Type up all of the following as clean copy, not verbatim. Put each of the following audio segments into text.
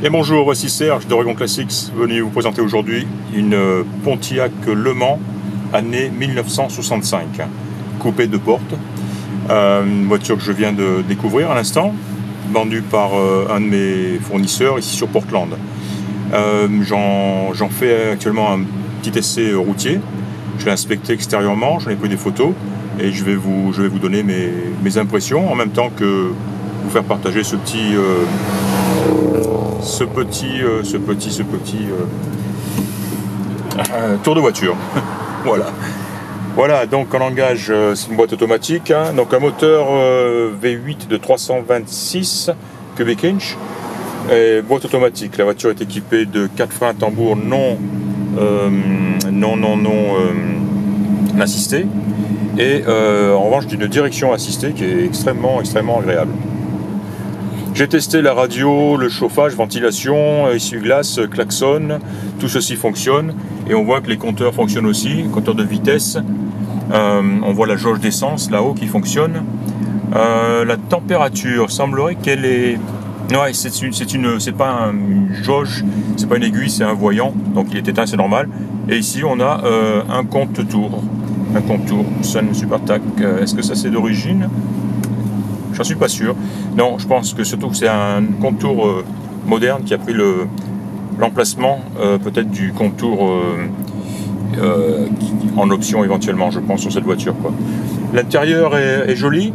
Et bonjour, voici Serge d'Oregon Classics, venu vous présenter aujourd'hui une Pontiac Le Mans, année 1965, coupée de porte, une voiture que je viens de découvrir à l'instant, vendue par un de mes fournisseurs ici sur Portland. J'en fais actuellement un petit essai routier, je l'ai inspecté extérieurement, j'en ai pris des photos et je vais vous donner mes impressions en même temps que vous faire partager ce petit tour de voiture. Voilà, donc en langage, c'est une boîte automatique, hein, donc un moteur V8 de 326 cubic inch, et boîte automatique. La voiture est équipée de 4 freins à tambour non assistés, et en revanche d'une direction assistée qui est extrêmement agréable. J'ai testé la radio, le chauffage, ventilation, essuie-glace, klaxon, tout ceci fonctionne et on voit que les compteurs fonctionnent aussi, compteur de vitesse, on voit la jauge d'essence là-haut qui fonctionne. La température semblerait qu'elle est... Ouais, c'est pas une jauge, c'est pas une aiguille, c'est un voyant, donc il est éteint, c'est normal. Et ici on a un compte-tour, Sun SuperTAC. Est-ce que ça c'est d'origine ? J'en suis pas sûr. Non, je pense que surtout que c'est un contour moderne qui a pris l'emplacement peut-être du contour en option éventuellement, je pense, sur cette voiture, quoi. L'intérieur est joli.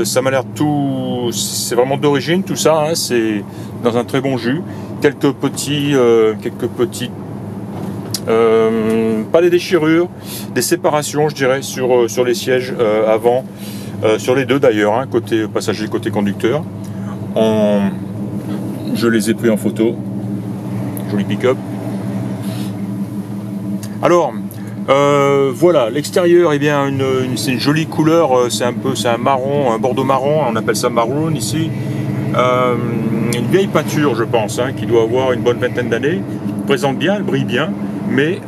Ça m'a l'air tout... C'est vraiment d'origine tout ça, hein, c'est dans un très bon jus. Quelques petites... pas des déchirures, des séparations, je dirais, sur les sièges avant. Sur les deux d'ailleurs, hein, côté passager, côté conducteur. Je les ai pris en photo. Joli pick-up. Alors, voilà, l'extérieur, eh bien, c'est une jolie couleur. C'est un marron, un bordeaux marron. On appelle ça maroon ici. Une vieille peinture, je pense, hein, qui doit avoir une bonne vingtaine d'années. Présente bien, elle brille bien. Mais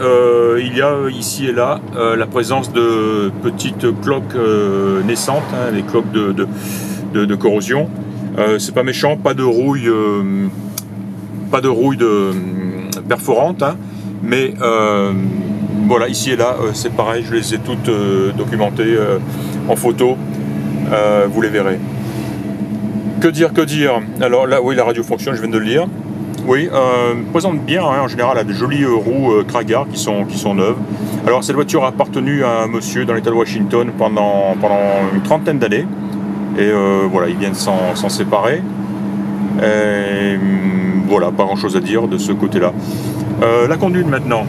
il y a ici et là la présence de petites cloques naissantes, hein, les cloques de corrosion. C'est pas méchant, pas de rouille perforante, hein, mais voilà, ici et là c'est pareil, je les ai toutes documentées en photo, vous les verrez. Que dire? Alors là, oui, la radio fonctionne, je viens de le lire. Oui, présente bien, hein, en général, elle a des jolies roues Kragar qui sont neuves. Alors cette voiture a appartenu à un monsieur dans l'état de Washington pendant une trentaine d'années. Et voilà, il vient de s'en séparer. Et, voilà, pas grand chose à dire de ce côté-là. La conduite maintenant.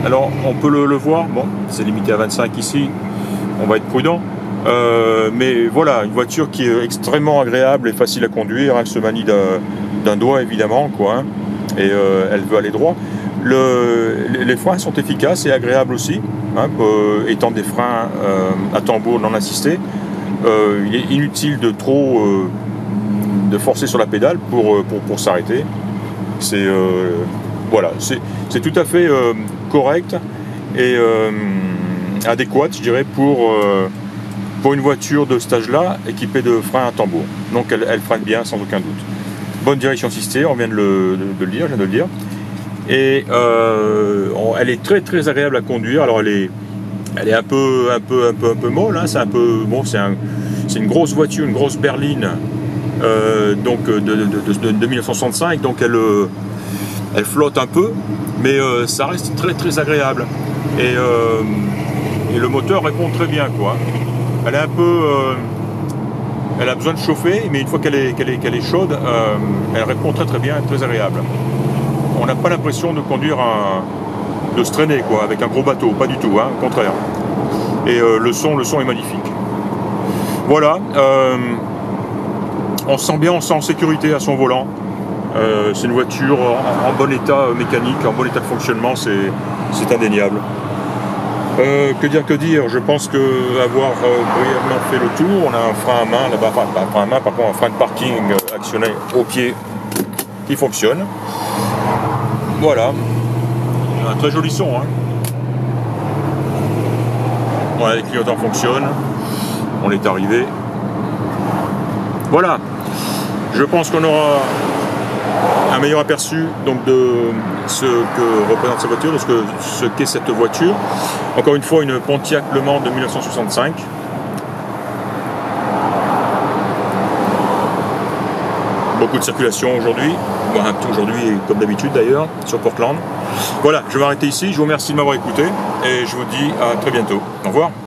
Alors on peut le voir, bon, c'est limité à 25 ici, on va être prudent. Mais voilà, une voiture qui est extrêmement agréable et facile à conduire, hein, elle se manie d'un doigt évidemment, quoi, hein, et elle veut aller droit. Les freins sont efficaces et agréables aussi, hein, étant des freins à tambour non assistés. Il est inutile de de forcer sur la pédale pour s'arrêter. Voilà, c'est tout à fait correct et adéquat, je dirais, pour une voiture de cet âge-là équipée de freins à tambour. Donc elle freine bien sans aucun doute. Bonne direction assistée, on vient de le dire. Et elle est très agréable à conduire. Alors elle est un peu molle, hein, c'est un peu bon, c'est une grosse voiture, une grosse berline, donc de 1965, donc elle flotte un peu, mais ça reste très agréable. Et le moteur répond très bien, quoi. Elle est un peu, elle a besoin de chauffer, mais une fois qu'elle est chaude, elle répond très bien, très agréable. On n'a pas l'impression de conduire de se traîner, quoi, avec un gros bateau, pas du tout, hein, au contraire. Et le son est magnifique. Voilà, on se sent bien, on se sent en sécurité à son volant. C'est une voiture en bon état mécanique, en bon état de fonctionnement, c'est indéniable. Que dire, je pense qu'avoir brièvement fait le tour, on a un frein à main là-bas, enfin pas un frein à main, par contre un frein de parking actionné au pied qui fonctionne. Voilà, un très joli son, hein. Voilà, les clignotants fonctionnent, on est arrivé. Voilà, je pense qu'on aura un meilleur aperçu donc, de ce que représente cette voiture, de ce qu'est cette voiture. Encore une fois, une Pontiac Le Mans de 1965. Beaucoup de circulation aujourd'hui, aujourd'hui comme d'habitude d'ailleurs, sur Portland. Voilà, je vais m'arrêter ici, je vous remercie de m'avoir écouté et je vous dis à très bientôt. Au revoir.